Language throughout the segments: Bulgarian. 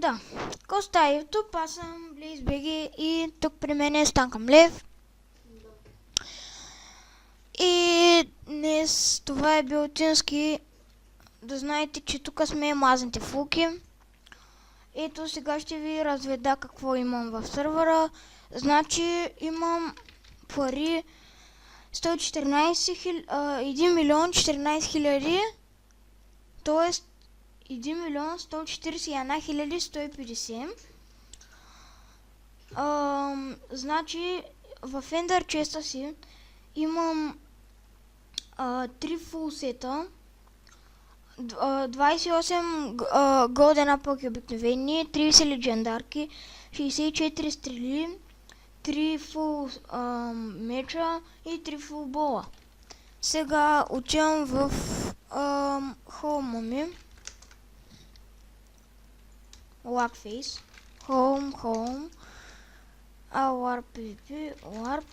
Да, Коста YouTube, аз съм Близ Беги и тук при мен е Станкам Лев. И днес това е Билтински. Да знаете, че тук сме мазните фулки. Ето сега ще ви разведа какво имам в сървъра. Значи имам пари 1 милион 14 хиляди, т.е. 1 милион 141 хиляди 150. Значи в Ender честа си имам 3 фул сета, 28 голден апълки обикновени, 30 легендарки, 64 стрели, 3 фул меча и 3 фул бола. Сега отивам в хоума ми. Lockface. Home. War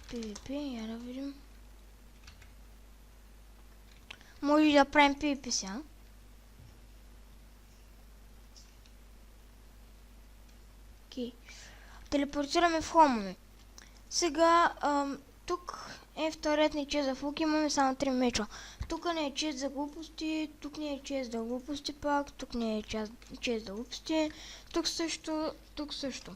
PvP. Я да видим. Може да правим PvP сега. Окей. Телепортираме в хоума ми. Сега тук е вторият ни чест за фулки, имаме само 3 меча. Тук не е чест за глупости, тук не е чест за глупости пак, тук не е чест за глупости, тук също.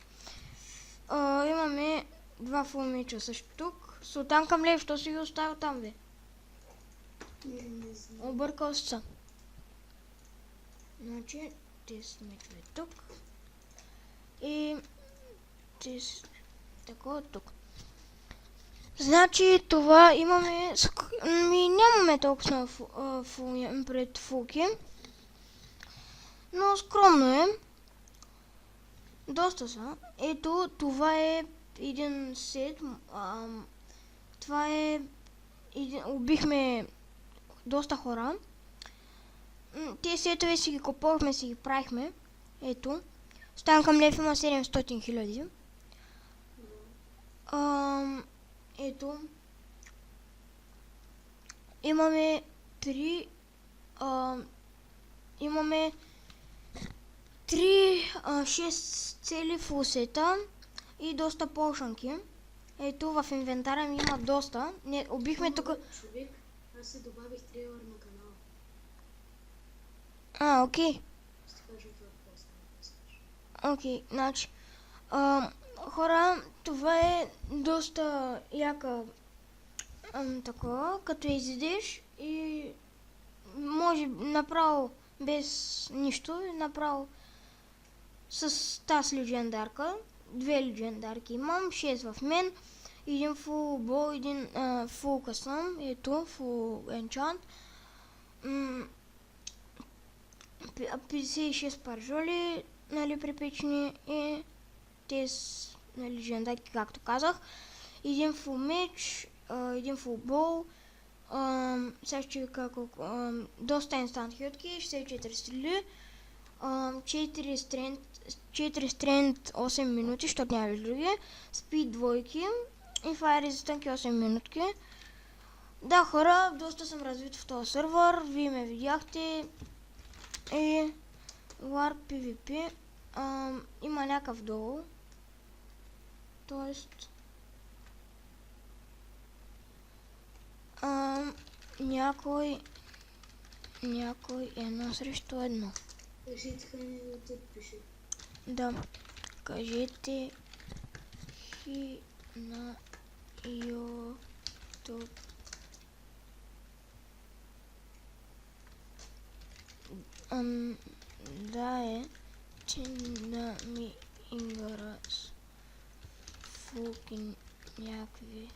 Имаме 2 фул меча също тук. Станкам Лев, що си ги оставил там, бе? Объркал се. Значи, тези мечове тук. И тези такова тук. Значи това имаме... нямаме толкова пред фулки. Но скромно е. Доста са. Ето, това е един сет. Това е... убихме доста хора. Тези сетове си ги купувахме, си ги правихме. Ето. Станкам Лев има 700 хиляди. Ето. Имаме 3 6 цели фулсета и доста полшанки. Ето в инвентара ми има доста. Не, убихме тук. Човек, аз се добавих трейлър на канала. Окей. Ще кажа това после. Окей, значи. Хора, това е доста яка такова, като изидеш и може направо без нищо, направо с тази легендарка, 2 легендарки имам, 6 в мен, един фул бол, един фул късъм, ето, фул енчант, 56 паржоли, нали, припечени и тези легендарки, както казах, един фул меч, един фул бол, сега ще ви кажа колко, доста инстант хилтки, 64 стрели, 4 стрент 8 минути, защото няма други, спид двойки и файр резистънки 8 минутки. Да, хора, доста съм развит в този сървър, вие ме видяхте и War PvP има някакъв долу, т.е. някой едно срещу едно. Кажете хай на YouTube пише. Да, кажете хи на YouTube. Да е, че да ми игра с фулки някакви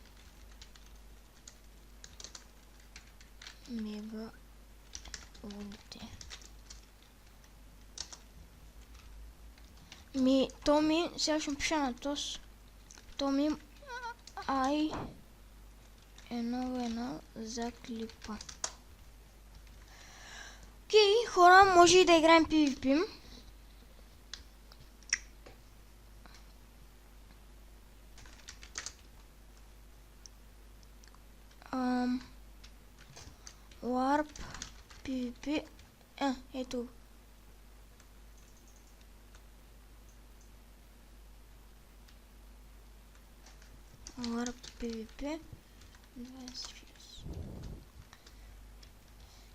мега лудите. Сега ще пиша на тос. Ай едно за клипа. Окей, хора, може и да играем PvP. Warp PvP. Ето. Agora PvP 26.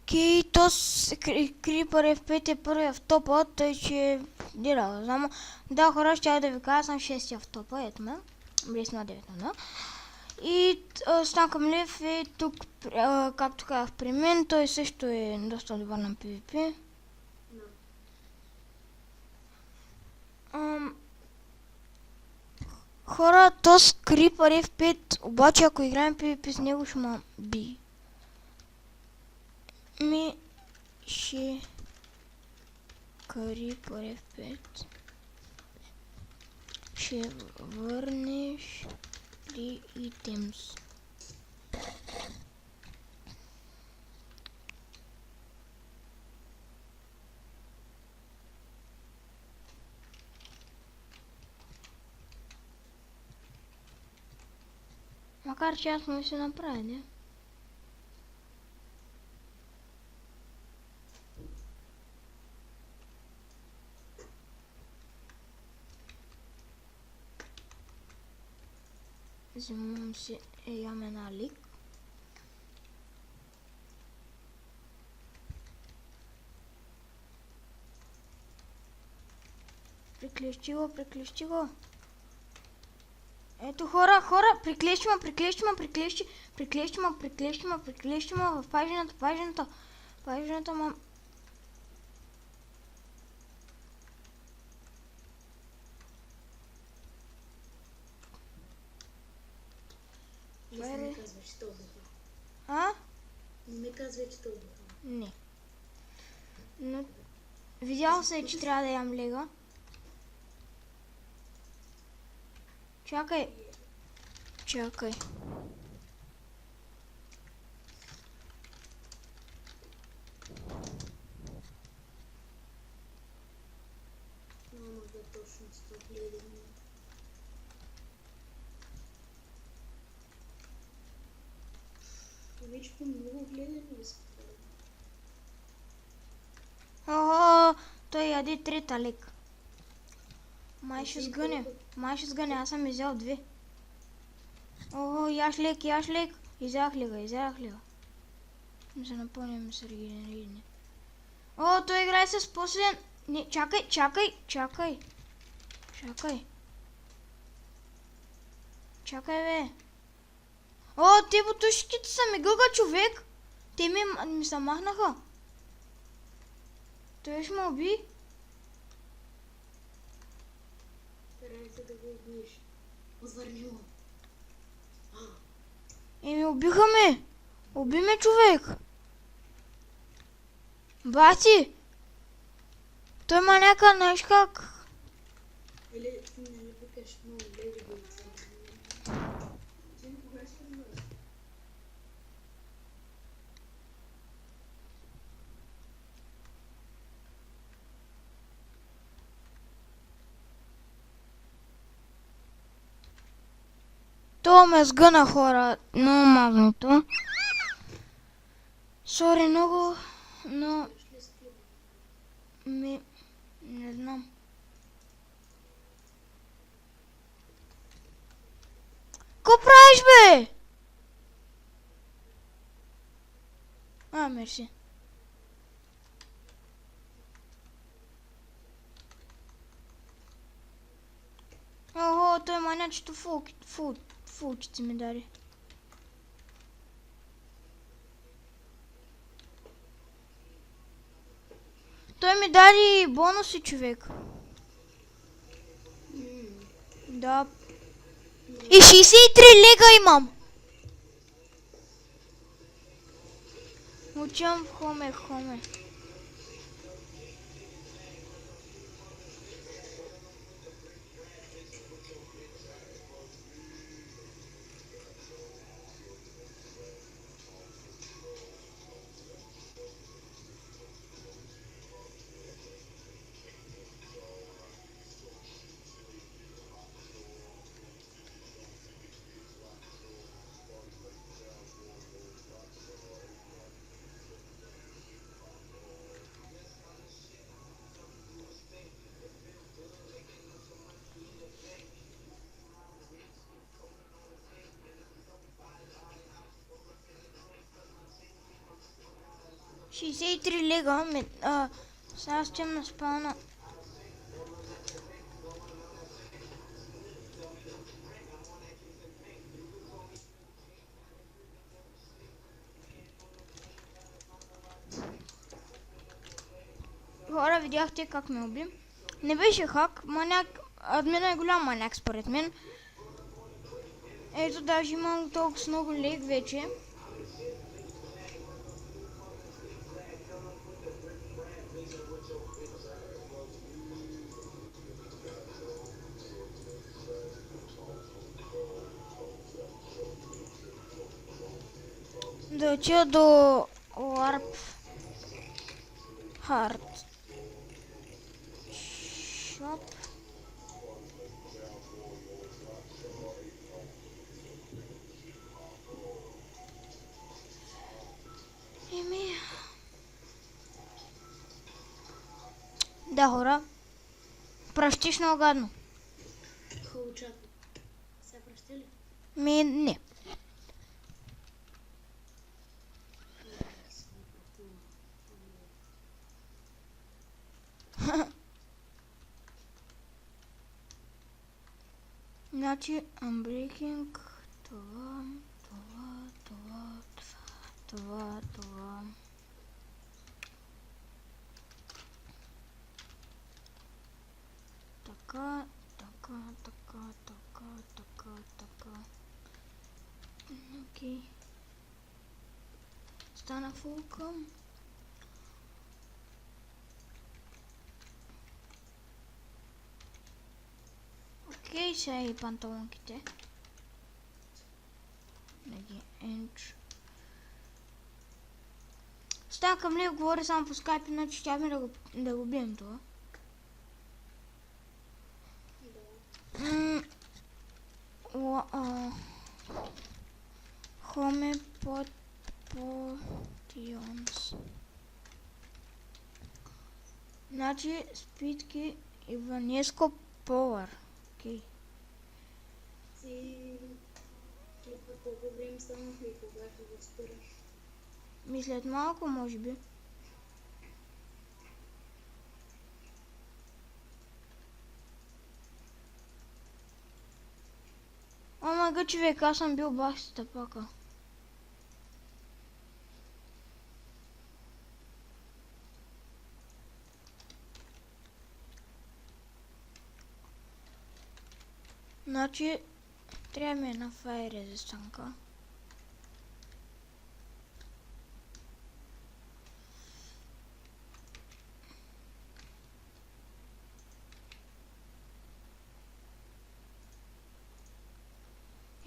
Окей, то с Creeper F5 е първия в топа, тъй че дира, знам. Да, хора, ще да ви кажа, съм 6-я в топа, ето ме. Били сме на 9 на 1. И Станкам Лев е тук, както казах при мен, той също е доста добър на PvP. Хора, то с Creeper F5, обаче ако играем PvP с него ще ма би. Ще Creeper F5. Ще върнеш ли items? Макар че аз му се направя, не? Взимам си една лик. Приклещи го. Ето хора, приклещи ме в пажината, мам. Не ми казва, че то духа. А? Не ми казва, че то духа. Не. Но видял се, че трябва да ям лега. Чакай. Няма да точно 100 гледания. Вече по много гледания са това. Охо, той яде трета лек. Май ще сгъне, аз съм изял 2. Охо, яш лек. Изях ли го? Не се напълня с регенериране. О, той играе с последен... Не, чакай. Чакай, бе. О, те бутушките са ми гъга, човек. Те ми се махнаха. Той ще ме уби. Старай се да го убиеш. Отвърни му. Убиха ме. Уби ме, човек. Бати. Той маняка, знаеш как? Или ти нали викаш много леви да ти кога ще разбереш? То ме сгъна, хора. Много мазното. Сори много, но... Не знам. Ко правиш, бе? Мерси. Ого, той манячето фулчици ми дари. Той ми даде бонуси, човек. Да. И 63 лега имам. Учам в хоме. 63 лега. Сега стоим на спална. Хора, видяхте как ме уби. Не беше хак, маняк. Админа е голям маняк според мен. Ето, даже имам толкова много лег вече. Да отида до Warp Heart Shop. Да, хора. Пращиш много гадно. Хълчата. Сега пръщи ли? Не. Значи, unbreaking, това. Така. Окей. Стана фулка. Окей, сега и панталонките. Да ги енч. Стана към него, говори само по скайп, иначе щяхме да го бием това. Хоме Potions. Значи спитки Иванеско Power. Окей. Си клипа колко време станахме и кога ще го спираш? След малко, може би. Омага, човек, аз съм бил бах с тъпака. Значи, трябва ми една фаер резистанка.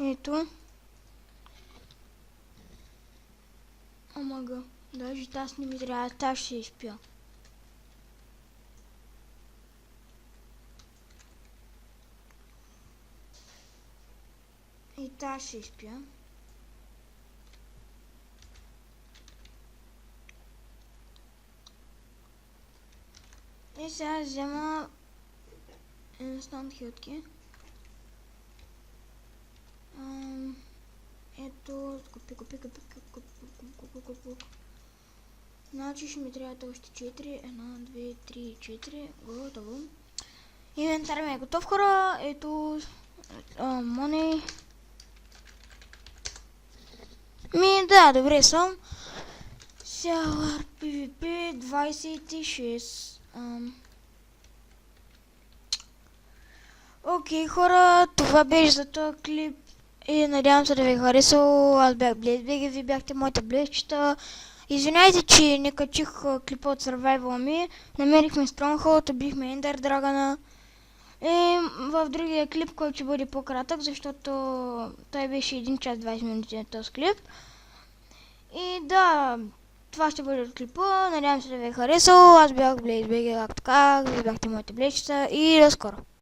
Ето. Омага, даже тази не ми трябва, тази ще изпя. И тази ще изпя. И сега взема инстант хилтки. Ето, купи. Значи ще ми трябват още 4. 1, 2, 3, 4. Готово. Инвентар ми е готов, хора. Ето, money. Да, добре съм. Сега PvP 26. Окей, хора, това беше за този клип. И надявам се да ви е харесал. Аз бях BlazeBG, вие бяхте моите блещчета. Извинявайте, че не качих клипа от Survival ми. Намерихме Stronghold, убихме Ender Dragon. И в другия клип, който ще бъде по-кратък, защото той беше 1 час 20 минути на този клип. И да, това ще бъде от клипа. Надявам се да ви е харесал. Аз бях BlazeBG, както казах, вие бяхте моите блещчета и до скоро.